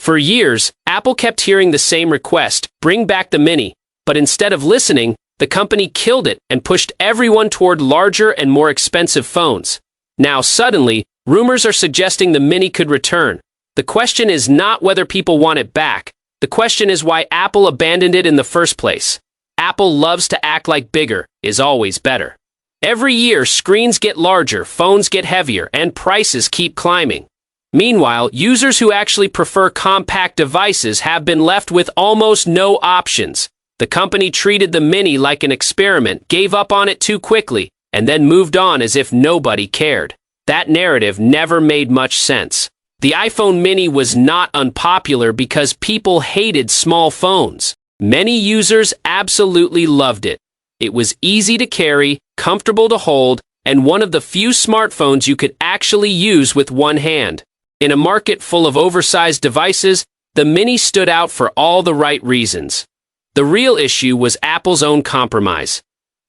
For years, Apple kept hearing the same request, bring back the Mini, but instead of listening, the company killed it and pushed everyone toward larger and more expensive phones. Now suddenly, rumors are suggesting the Mini could return. The question is not whether people want it back. The question is why Apple abandoned it in the first place. Apple loves to act like bigger is always better. Every year, screens get larger, phones get heavier, and prices keep climbing. Meanwhile, users who actually prefer compact devices have been left with almost no options. The company treated the Mini like an experiment, gave up on it too quickly, and then moved on as if nobody cared. That narrative never made much sense. The iPhone Mini was not unpopular because people hated small phones. Many users absolutely loved it. It was easy to carry, comfortable to hold, and one of the few smartphones you could actually use with one hand. In a market full of oversized devices, the Mini stood out for all the right reasons. The real issue was Apple's own compromise.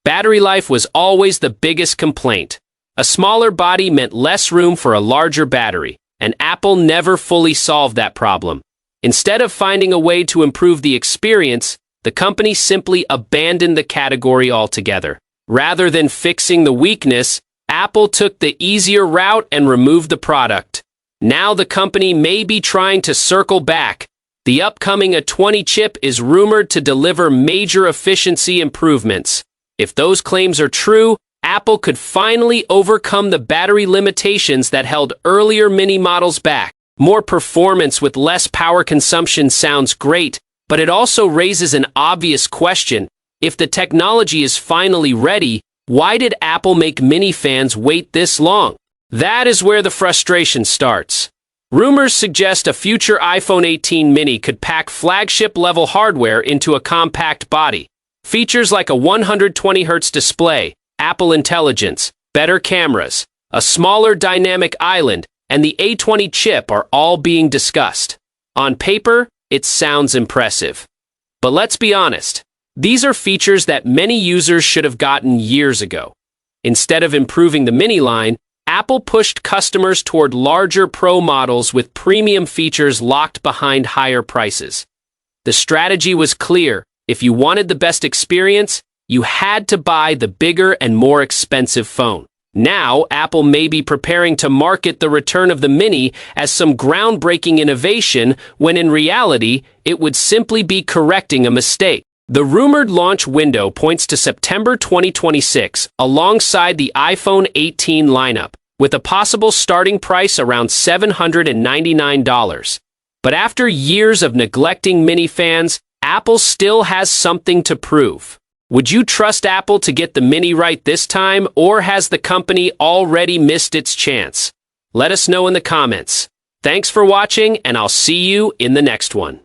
Battery life was always the biggest complaint. A smaller body meant less room for a larger battery, and Apple never fully solved that problem. Instead of finding a way to improve the experience, the company simply abandoned the category altogether. Rather than fixing the weakness, Apple took the easier route and removed the product. Now the company may be trying to circle back. The upcoming A20 chip is rumored to deliver major efficiency improvements. If those claims are true, Apple could finally overcome the battery limitations that held earlier Mini models back. More performance with less power consumption sounds great, but it also raises an obvious question. If the technology is finally ready, why did Apple make Mini fans wait this long? That is where the frustration starts. Rumors suggest a future iPhone 18 Mini could pack flagship-level hardware into a compact body. Features like a 120Hz display, Apple Intelligence, better cameras, a smaller dynamic island, and the A20 chip are all being discussed. On paper, it sounds impressive. But let's be honest, these are features that many users should have gotten years ago. Instead of improving the Mini line, Apple pushed customers toward larger Pro models with premium features locked behind higher prices. The strategy was clear. If you wanted the best experience, you had to buy the bigger and more expensive phone. Now, Apple may be preparing to market the return of the Mini as some groundbreaking innovation, when in reality, it would simply be correcting a mistake. The rumored launch window points to September 2026, alongside the iPhone 18 lineup, with a possible starting price around $799. But after years of neglecting Mini fans, Apple still has something to prove. Would you trust Apple to get the Mini right this time, or has the company already missed its chance? Let us know in the comments. Thanks for watching, and I'll see you in the next one.